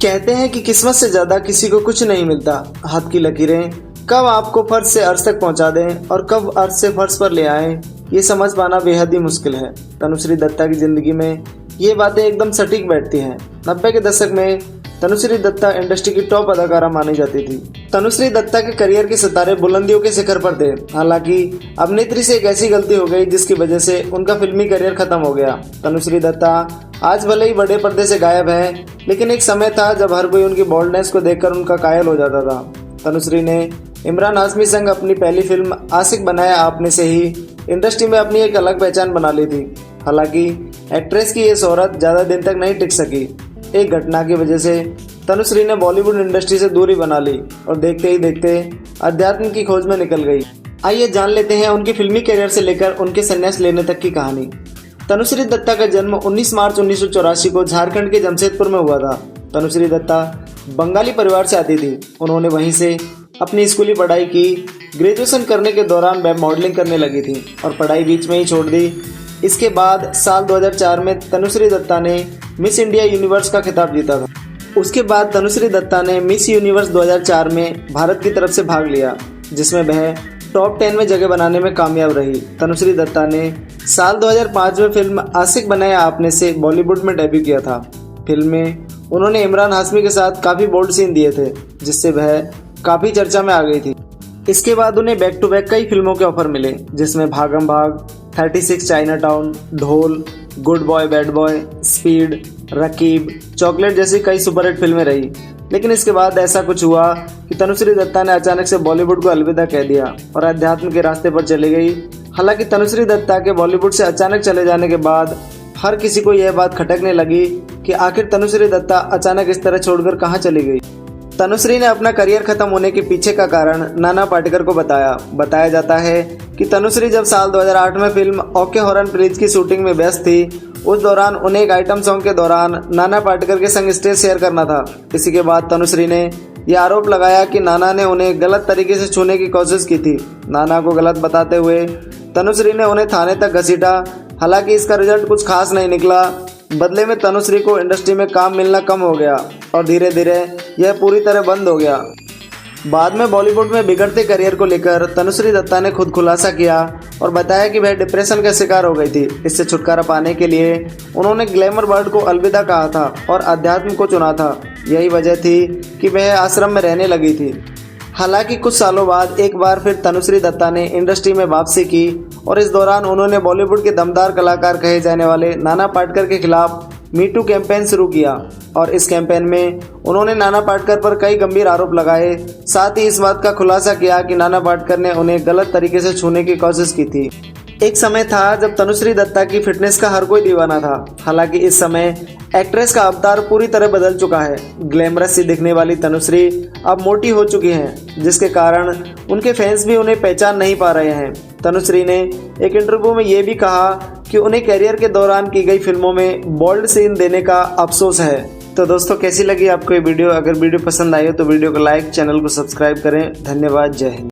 कहते हैं कि किस्मत से ज्यादा किसी को कुछ नहीं मिलता। हाथ की लकीरें कब आपको फर्श से अर्श तक पहुंचा दें और कब अर्श से फर्श पर ले आएं, ये समझ पाना बेहद ही मुश्किल है। तनुश्री दत्ता की जिंदगी में ये बातें एकदम सटीक बैठती हैं। 90 के दशक में तनुश्री दत्ता इंडस्ट्री की टॉप अदाकारा मानी जाती थी। तनुश्री दत्ता के करियर के सितारे बुलंदियों के शिखर पर थे। हालांकि अभिनेत्री से एक ऐसी गलती हो गई जिसकी वजह से उनका फिल्मी करियर खत्म हो गया। तनुश्री दत्ता आज भले ही बड़े पर्दे से गायब है, लेकिन एक समय था जब हर कोई उनकी बोल्डनेस को देखकर उनका कायल हो जाता था। तनुश्री ने इमरान हाशमी संग अपनी पहली फिल्म आशिक बनाया आपने से ही इंडस्ट्री में अपनी एक अलग पहचान बना ली थी। हालांकि एक्ट्रेस की ये शोहरत ज्यादा दिन तक नहीं टिक सकी। एक घटना की वजह से तनुश्री ने बॉलीवुड इंडस्ट्री से दूरी बना ली और देखते ही देखते अध्यात्म की खोज में निकल गई। आइए जान लेते हैं उनके फिल्मी करियर से लेकर उनके संन्यास लेने तक की कहानी। तनुश्री दत्ता का जन्म 19 मार्च 1984 को झारखंड के जमशेदपुर में हुआ था। तनुश्री दत्ता बंगाली परिवार से आती थी। उन्होंने वहीं से अपनी स्कूली पढ़ाई की। ग्रेजुएशन करने के दौरान वेब मॉडलिंग करने लगी थी और पढ़ाई बीच में ही छोड़ दी। इसके बाद साल 2004 में तनुश्री दत्ता ने मिस इंडिया यूनिवर्स का खिताब जीता था। उसके बाद तनुश्री दत्ता ने मिस यूनिवर्स 2004 में भारत की तरफ से भाग लिया, जिसमें वह टॉप 10 में जगह बनाने में कामयाब रही। तनुश्री दत्ता ने साल 2005 में फिल्म आशिक बनाया आपने से बॉलीवुड में डेब्यू किया था। फिल्म में उन्होंने इमरान हाशमी के साथ काफ़ी बोल्ड सीन दिए थे, जिससे वह काफ़ी चर्चा में आ गई थी। इसके बाद उन्हें बैक टू बैक कई फिल्मों के ऑफर मिले, जिसमें Bhagam Bhag, 36 China town, Dhol, good boy bad boy, speed, Raqeeb, chocolate जैसी कई सुपरहिट फिल्में रही। लेकिन इसके बाद ऐसा कुछ हुआ कि तनुश्री दत्ता ने अचानक से बॉलीवुड को अलविदा कह दिया और अध्यात्म के रास्ते पर चली गई। हालांकि तनुश्री दत्ता के बॉलीवुड से अचानक चले जाने के बाद हर किसी को यह बात खटकने लगी कि आखिर तनुश्री दत्ता अचानक इस तरह छोड़कर कहाँ चली गई। तनुश्री ने अपना करियर खत्म होने के पीछे का कारण नाना पाटेकर को बताया जाता है कि तनुश्री जब साल 2008 में फिल्म ओके हॉरन प्लीज की शूटिंग में व्यस्त थी, उस दौरान उन्हें एक आइटम सॉन्ग के दौरान नाना पाटेकर के संग स्टेज शेयर करना था। इसी के बाद तनुश्री ने यह आरोप लगाया कि नाना ने उन्हें गलत तरीके से छूने की कोशिश की थी। नाना को गलत बताते हुए तनुश्री ने उन्हें थाने तक घसीटा। हालांकि इसका रिजल्ट कुछ खास नहीं निकला। बदले में तनुश्री को इंडस्ट्री में काम मिलना कम हो गया और धीरे धीरे यह पूरी तरह बंद हो गया। बाद में बॉलीवुड में बिगड़ते करियर को लेकर तनुश्री दत्ता ने खुद खुलासा किया और बताया कि वह डिप्रेशन का शिकार हो गई थी। इससे छुटकारा पाने के लिए उन्होंने ग्लैमर वर्ल्ड को अलविदा कहा था और अध्यात्म को चुना था। यही वजह थी कि वह आश्रम में रहने लगी थी। हालांकि कुछ सालों बाद एक बार फिर तनुश्री दत्ता ने इंडस्ट्री में वापसी की और इस दौरान उन्होंने बॉलीवुड के दमदार कलाकार कहे जाने वाले नाना पाटेकर के खिलाफ मीटू कैंपेन शुरू किया और इस कैंपेन में उन्होंने नाना पाटेकर पर कई गंभीर आरोप लगाए। साथ ही इस बात का खुलासा किया कि नाना पाटेकर ने उन्हें गलत तरीके से छूने की कोशिश की थी। एक समय था जब तनुश्री दत्ता की फिटनेस का हर कोई दीवाना था। हालांकि इस समय एक्ट्रेस का अवतार पूरी तरह बदल चुका है। ग्लैमरस सी दिखने वाली तनुश्री अब मोटी हो चुकी हैं, जिसके कारण उनके फैंस भी उन्हें पहचान नहीं पा रहे हैं। तनुश्री ने एक इंटरव्यू में ये भी कहा कि उन्हें करियर के दौरान की गई फिल्मों में बोल्ड सीन देने का अफसोस है। तो दोस्तों, कैसी लगी आपको ये वीडियो? अगर वीडियो पसंद आई हो तो वीडियो को लाइक, चैनल को सब्सक्राइब करें। धन्यवाद। जय हिंद।